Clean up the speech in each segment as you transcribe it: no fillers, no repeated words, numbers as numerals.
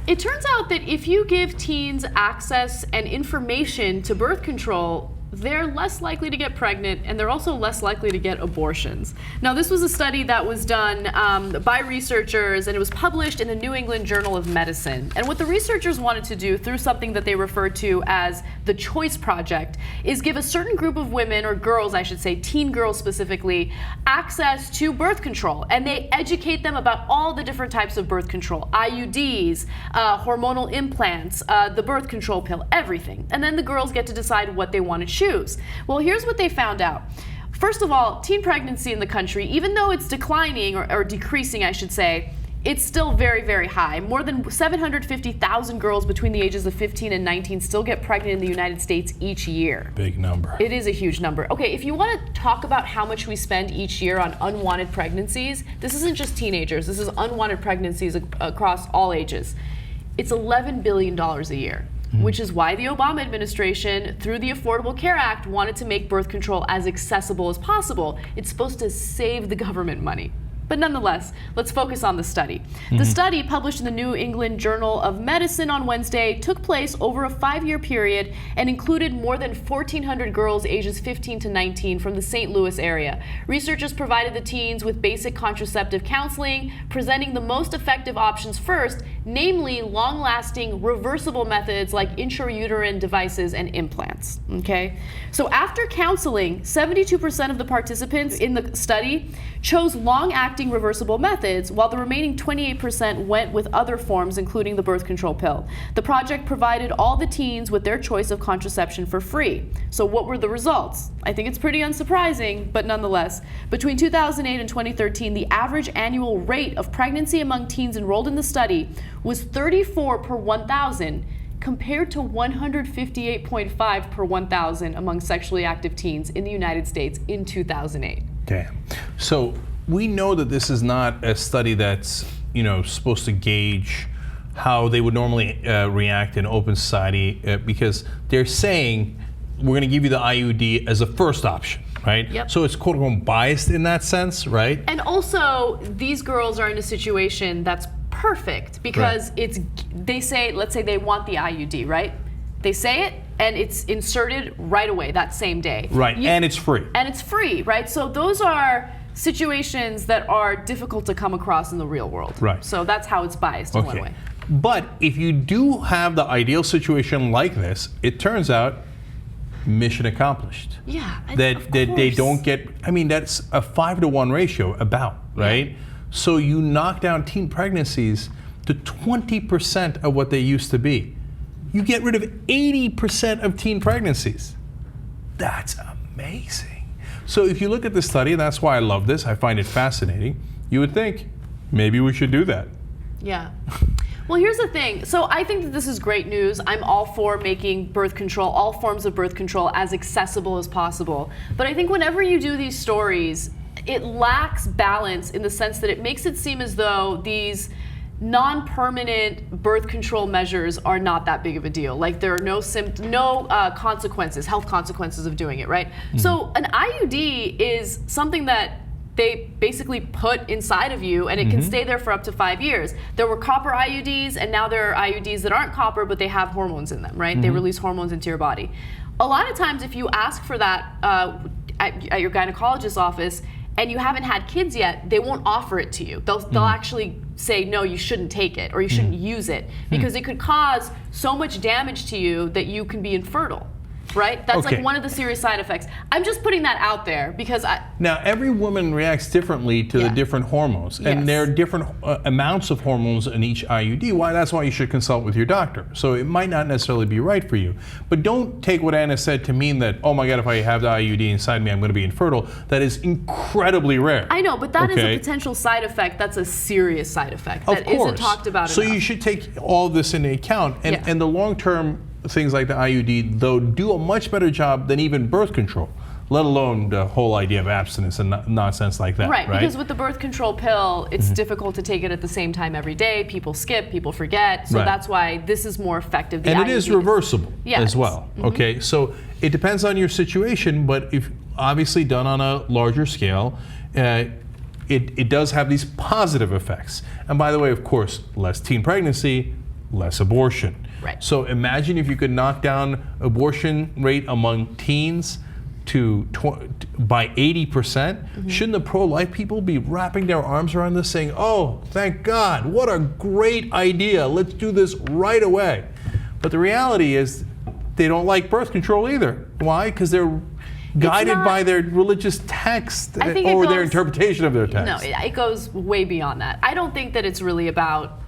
It turns out that if you give teens access and information to birth control, they're less likely to get pregnant, and they're also less likely to get abortions. Now, this was a study that was done by researchers, and it was published in the New England Journal of Medicine. And what the researchers wanted to do through something that they referred to as the Choice Project is give a certain group of women, or girls, I should say, teen girls specifically, access to birth control. And they educate them about all the different types of birth control, IUDs, hormonal implants, the birth control pill, everything. And then the girls get to decide what they want to choose. Well, here's what they found out. First of all, teen pregnancy in the country, even though it's declining or decreasing, I should say, it's still very, very high. More than 750,000 girls between the ages of 15 and 19 still get pregnant in the United States each year. Big number. It is a huge number. Okay, if you want to talk about how much we spend each year on unwanted pregnancies, this isn't just teenagers, this is unwanted pregnancies across all ages. It's $11 billion a year. Which is why the Obama administration, through the Affordable Care Act, wanted to make birth control as accessible as possible. It's supposed to save the government money. But nonetheless, let's focus on the study. The study, published in the New England Journal of Medicine on Wednesday, took place over a 5-year period and included more than 1,400 girls ages 15 to 19 from the St. Louis area. Researchers provided the teens with basic contraceptive counseling, presenting the most effective options first, namely long-lasting reversible methods like intrauterine devices and implants. Okay? So after counseling, 72% of the participants in the study chose long-acting reversible methods, while the remaining 28% went with other forms, including the birth control pill. The project provided all the teens with their choice of contraception for free. So what were the results? I think it's pretty unsurprising, but nonetheless, between 2008 and 2013, the average annual rate of pregnancy among teens enrolled in the study was 34 per 1,000, compared to 158.5 per 1,000 among sexually active teens in the United States in 2008. Damn. So we know that this is not a study that's, supposed to gauge how they would normally react in open society, because they're saying we're going to give you the IUD as a first option, right? Yep. So it's quote unquote biased in that sense, right? And also, these girls are in a situation that's perfect because they say, let's say they want the IUD, right? They say it and it's inserted right away that same day. Right, and it's free. And it's free, right? So those are situations that are difficult to come across in the real world. Right. So that's how it's biased in one way. But if you do have the ideal situation like this, it turns out mission accomplished. Yeah, that they don't get, that's a 5-to-1 ratio about, right? Yeah. So you knock down teen pregnancies to 20% of what they used to be. You get rid of 80% of teen pregnancies. That's amazing. So if you look at the study, and that's why I love this, I find it fascinating, you would think, maybe we should do that. Yeah. Well, here's the thing. So I think that this is great news. I'm all for making birth control, all forms of birth control, as accessible as possible. But I think whenever you do these stories, it lacks balance in the sense that it makes it seem as though these non-permanent birth control measures are not that big of a deal. Like there are no consequences, health consequences of doing it, right? Mm-hmm. So an IUD is something that they basically put inside of you and it can stay there for up to 5 years. There were copper IUDs and now there are IUDs that aren't copper but they have hormones in them, right? They release hormones into your body. A lot of times if you ask for that at your gynecologist's office and you haven't had kids yet, they won't offer it to you. They'll actually say, no, you shouldn't take it or you shouldn't use it because it could cause so much damage to you that you can be infertile. Right? That's like one of the serious side effects. I'm just putting that out there because Now, every woman reacts differently to the different hormones. And there are different amounts of hormones in each IUD. That's why you should consult with your doctor. So it might not necessarily be right for you. But don't take what Anna said to mean that, oh my God, if I have the IUD inside me, I'm going to be infertile. That is incredibly rare. I know, but that is a potential side effect. That's a serious side effect that isn't talked about enough. So you should take all of this into account. And the long-term things like the IUD, though, do a much better job than even birth control, let alone the whole idea of abstinence and nonsense like that. Right, because with the birth control pill, it's difficult to take it at the same time every day. People skip, people forget, so that's why this is more effective. And it is reversible as well. Okay, so it depends on your situation, but if obviously done on a larger scale, it does have these positive effects. And by the way, of course, less teen pregnancy, less abortion. Right. So imagine if you could knock down abortion rate among teens by 80%. Shouldn't the pro-life people be wrapping their arms around this saying, oh, thank God, what a great idea, let's do this right away. But the reality is they don't like birth control either. Why? Because they're guided by their religious text or their interpretation of their text. No, it goes way beyond that. I don't think that it's really about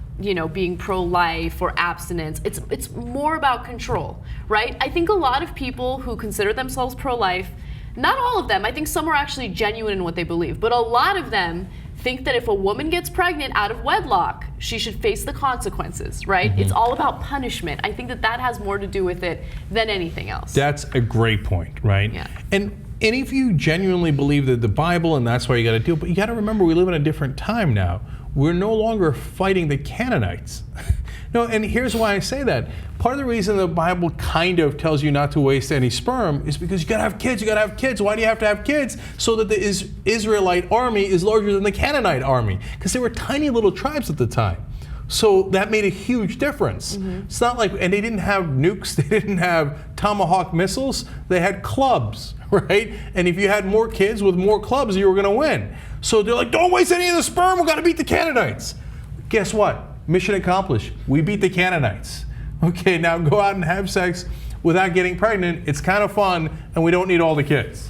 being pro-life or abstinence. It's more about control, right? I think a lot of people who consider themselves pro-life, not all of them, I think some are actually genuine in what they believe, but a lot of them think that if a woman gets pregnant out of wedlock, she should face the consequences, right? It's all about punishment. I think that has more to do with it than anything else. That's a great point, right? Yeah. And if you genuinely believe that the Bible and that's why you got to do it, but you got to remember we live in a different time now. We're no longer fighting the Canaanites. No, and here's why I say that. Part of the reason the Bible kind of tells you not to waste any sperm is because you gotta have kids, you gotta have kids. Why do you have to have kids? So that the Israelite army is larger than the Canaanite army. Because they were tiny little tribes at the time. So that made a huge difference. It's not like, and they didn't have nukes, they didn't have tomahawk missiles, they had clubs, right? And if you had more kids with more clubs, you were gonna win. So they're like, don't waste any of the sperm, we gotta beat the Canaanites. Guess what? Mission accomplished. We beat the Canaanites. Okay, now go out and have sex without getting pregnant. It's kind of fun, and we don't need all the kids.